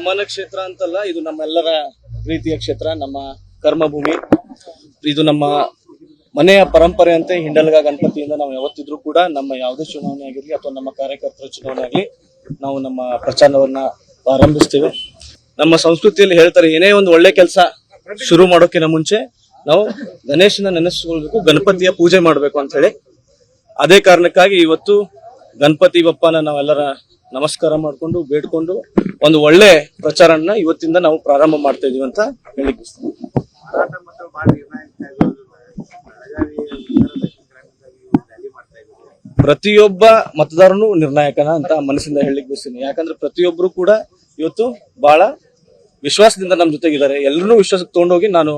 ಅಮ್ಮನ ಕ್ಷೇತ್ರ ಅಂತಲ್ಲ, ಇದು ನಮ್ಮೆಲ್ಲರ ಪ್ರೀತಿಯ ಕ್ಷೇತ್ರ, ನಮ್ಮ ಕರ್ಮಭೂಮಿ. ಇದು ನಮ್ಮ ಮನೆಯ ಪರಂಪರೆ ಅಂತ ಹಿಂಡಲ್ಗ ಗಣಪತಿಯಿಂದ ನಾವು ಯಾವತ್ತಿದ್ರೂ ಕೂಡ ನಮ್ಮ ಯಾವುದೇ ಚುನಾವಣೆ ಆಗಿರ್ಲಿ ಅಥವಾ ನಮ್ಮ ಕಾರ್ಯಕರ್ತರ ಚುನಾವಣೆ ಆಗಲಿ ನಾವು ನಮ್ಮ ಪ್ರಚಾರವನ್ನ ಪ್ರಾರಂಭಿಸ್ತೇವೆ. ನಮ್ಮ ಸಂಸ್ಕೃತಿಯಲ್ಲಿ ಹೇಳ್ತಾರೆ, ಏನೇ ಒಂದು ಒಳ್ಳೆ ಕೆಲಸ ಶುರು ಮಾಡೋಕ್ಕಿಂತ ಮುಂಚೆ ನಾವು ಗಣೇಶನ ನೆನೆಸ್ಕೊಳ್ಬೇಕು, ಗಣಪತಿಯ ಪೂಜೆ ಮಾಡಬೇಕು ಅಂತ ಹೇಳಿ. ಅದೇ ಕಾರಣಕ್ಕಾಗಿ ಇವತ್ತು ಗಣಪತಿ ಬಪ್ಪನ ನಾವೆಲ್ಲರ ನಮಸ್ಕಾರ ಮಾಡ್ಕೊಂಡು ಬೇಡ್ಕೊಂಡು ಒಂದು ಒಳ್ಳೆ ಪ್ರಚಾರನ ಇವತ್ತಿಂದ ನಾವು ಪ್ರಾರಂಭ ಮಾಡ್ತಾ ಇದೀವಿ ಅಂತ ಹೇಳಿಕ್ಕೆ ಪ್ರತಿಯೊಬ್ಬ ಮತದಾರನು ನಿರ್ಣಾಯಕನ ಅಂತ ಮನಸ್ಸಿಂದ ಹೇಳಿಕ್ಕೆ ಬಯಸ್ತೀನಿ. ಯಾಕಂದ್ರೆ ಪ್ರತಿಯೊಬ್ಬರು ಕೂಡ ಇವತ್ತು ಬಹಳ ವಿಶ್ವಾಸದಿಂದ ನಮ್ಮ ಜೊತೆಗಿದ್ದಾರೆ. ಎಲ್ಲರೂ ವಿಶ್ವಾಸಕ್ಕೆ ತಗೊಂಡೋಗಿ ನಾನು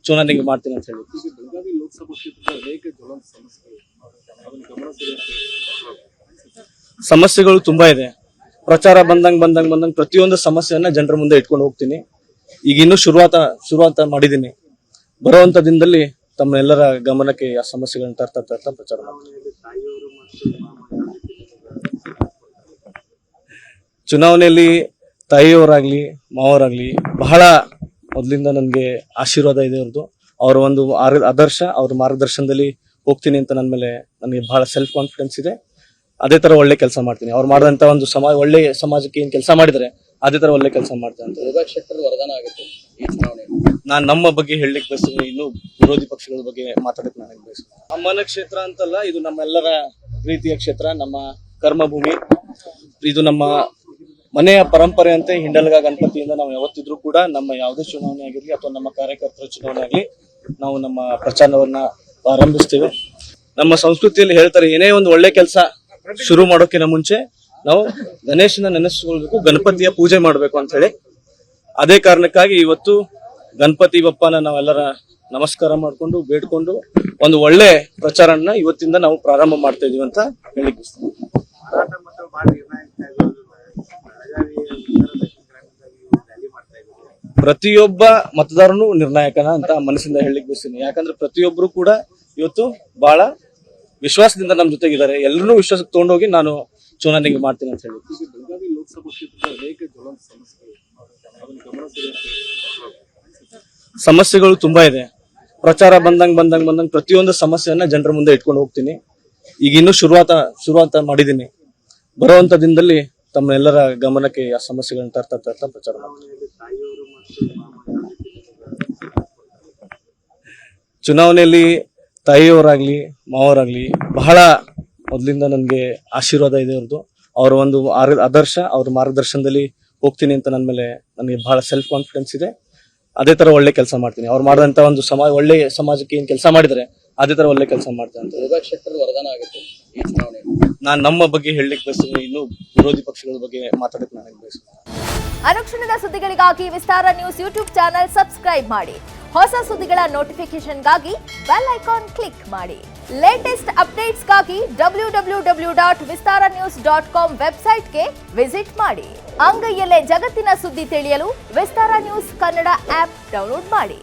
ಚುನಾವಣೆಗೆ ಮಾಡ್ತೀನಿ ಅಂತ ಹೇಳಿ. ಬೆಳಗಾವಿ ಲೋಕಸಭಾ ಕ್ಷೇತ್ರದ ಅನೇಕ ಜ್ವಲಂತ ಸಮಸ್ಯೆಗಳು ತುಂಬಾ ಇದೆ. ಪ್ರಚಾರ ಬಂದಂಗ್ ಪ್ರತಿಯೊಂದು ಸಮಸ್ಯೆಯನ್ನ ಜನರ ಮುಂದೆ ಇಟ್ಕೊಂಡು ಹೋಗ್ತೀನಿ. ಈಗ ಇನ್ನೂ ಶುರುವಾತ ಮಾಡಿದ್ದೀನಿ. ಬರುವಂತ ದಿನದಲ್ಲಿ ತಮ್ಮ ಎಲ್ಲರ ಗಮನಕ್ಕೆ ಆ ಸಮಸ್ಯೆಗಳನ್ನ ತರ್ತಾ ಪ್ರಚಾರ ಮಾಡ್ತೀನಿ. ಚುನಾವಣೆಯಲ್ಲಿ ತಾಯಿಯವರಾಗ್ಲಿ ಮಾವರಾಗ್ಲಿ ಬಹಳ ಮೊದಲಿಂದ ನನಗೆ ಆಶೀರ್ವಾದ ಇದೆ ಅವ್ರದ್ದು. ಅವರ ಒಂದು ಆದರ್ಶ, ಅವ್ರ ಮಾರ್ಗದರ್ಶನದಲ್ಲಿ ಹೋಗ್ತೀನಿ ಅಂತ ನನ್ನ ಮೇಲೆ ನನಗೆ ಬಹಳ ಸೆಲ್ಫ್ ಕಾನ್ಫಿಡೆನ್ಸ್ ಇದೆ. ಅದೇ ತರ ಒಳ್ಳೆ ಕೆಲಸ ಮಾಡ್ತೀನಿ. ಅವ್ರು ಮಾಡಿದಂತ ಒಂದು ಒಳ್ಳೆ ಸಮಾಜಕ್ಕೆ ಏನ್ ಕೆಲಸ ಮಾಡಿದರೆ ಅದೇ ತರ ಒಳ್ಳೆ ಕೆಲಸ ಮಾಡ್ತೇನೆ ಅಂತ ವರದಾನ ಆಗುತ್ತೆ ಈ ಚುನಾವಣೆ. ನಾನ್ ನಮ್ಮ ಬಗ್ಗೆ ಹೇಳಲಿಕ್ಕೆ ಬಯಸ್ತೀನಿ, ಇನ್ನು ವಿರೋಧಿ ಪಕ್ಷಗಳ ಬಗ್ಗೆ ಮಾತಾಡಕ್ಕೆ ನನಗೆ ಬಯಸ್ತೀನಿ. ಅಮ್ಮನ ಕ್ಷೇತ್ರ ಅಂತಲ್ಲ, ಇದು ನಮ್ಮೆಲ್ಲರ ಪ್ರೀತಿಯ ಕ್ಷೇತ್ರ, ನಮ್ಮ ಕರ್ಮಭೂಮಿ. ಇದು ನಮ್ಮ ಮನೆಯ ಪರಂಪರೆ ಅಂತ ಹಿಂಡಲ್ಗ ಗಣಪತಿಯಿಂದ ನಾವು ಯಾವತ್ತಿದ್ರೂ ಕೂಡ ನಮ್ಮ ಯಾವುದೇ ಚುನಾವಣೆ ಆಗಿರ್ಲಿ ಅಥವಾ ನಮ್ಮ ಕಾರ್ಯಕರ್ತರ ಚುನಾವಣೆ ಆಗಲಿ ನಾವು ನಮ್ಮ ಪ್ರಚಾರವನ್ನ ಪ್ರಾರಂಭಿಸ್ತೇವೆ. ನಮ್ಮ ಸಂಸ್ಕೃತಿಯಲ್ಲಿ ಹೇಳ್ತಾರೆ, ಏನೇ ಒಂದು ಒಳ್ಳೆ ಕೆಲಸ ಶುರು ಮಾಡೋಕ್ಕಿಂತ ಮುಂಚೆ ನಾವು ಗಣೇಶನ ನೆನೆಸ್ಕೊಳ್ಬೇಕು, ಗಣಪತಿಯ ಪೂಜೆ ಮಾಡಬೇಕು ಅಂತ ಹೇಳಿ. ಅದೇ ಕಾರಣಕ್ಕಾಗಿ ಇವತ್ತು ಗಣಪತಿ ಬಪ್ಪನ ನಾವೆಲ್ಲರ ನಮಸ್ಕಾರ ಮಾಡ್ಕೊಂಡು ಬೇಡ್ಕೊಂಡು ಒಂದು ಒಳ್ಳೆ ಪ್ರಚಾರನ ಇವತ್ತಿಂದ ನಾವು ಪ್ರಾರಂಭ ಮಾಡ್ತಾ ಇದೀವಿ ಅಂತ ಹೇಳಿಕ್ಕೆ ಪ್ರತಿಯೊಬ್ಬ ಮತದಾರನು ನಿರ್ಣಾಯಕನ ಅಂತ ಮನಸ್ಸಿಂದ ಹೇಳಿಕ್ಕೆ ಬಯಸ್ತೀನಿ. ಯಾಕಂದ್ರೆ ಪ್ರತಿಯೊಬ್ಬರು ಕೂಡ ಇವತ್ತು ಬಹಳ ವಿಶ್ವಾಸದಿಂದ ನಮ್ಮ ಜೊತೆಗಿದ್ದಾರೆ. ಎಲ್ಲರೂ ವಿಶ್ವಾಸಕ್ಕೆ ತಗೊಂಡೋಗಿ ನಾನು ಚುನಾವಣೆಗೆ ಮಾಡ್ತೀನಿ ಅಂತ ಹೇಳಿ. ಬೆಳಗಾವಿ ಲೋಕಸಭಾ ಕ್ಷೇತ್ರದ ಅನೇಕ ಜ್ವಲಂತ ಸಮಸ್ಯೆಗಳು ತುಂಬಾ ಇದೆ. ಪ್ರಚಾರ ಬಂದಂಗ್ ಪ್ರತಿಯೊಂದು ಸಮಸ್ಯೆಯನ್ನ ಜನರ ಮುಂದೆ ಇಟ್ಕೊಂಡು ಹೋಗ್ತೀನಿ. ಈಗ ಇನ್ನೂ ಶುರುವಾತ ಮಾಡಿದ್ದೀನಿ. ಬರುವಂತ ದಿನದಲ್ಲಿ ತಮ್ಮ ಎಲ್ಲರ ಗಮನಕ್ಕೆ ಆ ಸಮಸ್ಯೆಗಳನ್ನ ತರ್ತಾ ಪ್ರಚಾರ ಮಾಡ್ತೀನಿ. ಚುನಾವಣೆಯಲ್ಲಿ ತಾಯಿಯವರಾಗ್ಲಿ ಮಾವರಾಗ್ಲಿ ಬಹಳ ಮೊದಲಿಂದ ನನಗೆ ಆಶೀರ್ವಾದ ಇದೆ ಅವ್ರದ್ದು. ಅವರ ಒಂದು ಆದರ್ಶ, ಅವ್ರ ಮಾರ್ಗದರ್ಶನದಲ್ಲಿ ಹೋಗ್ತೀನಿ ಅಂತ ನನ್ನ ಮೇಲೆ ನನಗೆ ಬಹಳ ಸೆಲ್ಫ್ ಕಾನ್ಫಿಡೆನ್ಸ್ ಇದೆ. ಅದೇ ತರ ಒಳ್ಳೆ ಕೆಲಸ ಮಾಡ್ತೀನಿ. ಅವ್ರು ಮಾಡಿದಂತ ಒಂದು ಒಳ್ಳೆ ಸಮಾಜಕ್ಕೆ ಏನ್ ಕೆಲಸ ಮಾಡಿದರೆ ಅದೇ ತರ ಒಳ್ಳೆ ಕೆಲಸ ಮಾಡ್ತೇನೆ ಅಂತ ವರದಾನ ಆಗುತ್ತೆ ಈ ಚುನಾವಣೆ. ನಾನ್ ನಮ್ಮ ಬಗ್ಗೆ ಹೇಳಲಿಕ್ಕೆ ಬಯಸ್ತೀನಿ, ಇನ್ನು ವಿರೋಧಿ ಪಕ್ಷಗಳ ಬಗ್ಗೆ ಮಾತಾಡಕ್ಕೆ ನನಗೆ ಬಯಸ್ತೀನಿ. ಅನುಕ್ಷಣದ ಸುದ್ದಿಗಳಿಗಾಗಿ ವಿಸ್ತಾರ ನ್ಯೂಸ್ ಯೂಟ್ಯೂಬ್ ಚಾನೆಲ್ ಸಬ್ಸ್ಕ್ರೈಬ್ ಮಾಡಿ. ಹೊಸ ಸುದ್ದಿಗಳ ನೋಟಿಫಿಕೇಶನ್ಗಾಗಿ ಬೆಲ್ ಐಕಾನ್ ಕ್ಲಿಕ್ ಮಾಡಿ. ಲೇಟೆಸ್ಟ್ ಅಪ್ಡೇಟ್ಸ್ಗಾಗಿ www.vistaranews.com ವೆಬ್ಸೈಟ್ಗೆ ವಿಸಿಟ್ ಮಾಡಿ. ಅಂಗೈಯಲ್ಲೇ ಜಗತ್ತಿನ ಸುದ್ದಿ ತಿಳಿಯಲು ವಿಸ್ತಾರ ನ್ಯೂಸ್ ಕನ್ನಡ ಆಪ್ ಡೌನ್ಲೋಡ್ ಮಾಡಿ.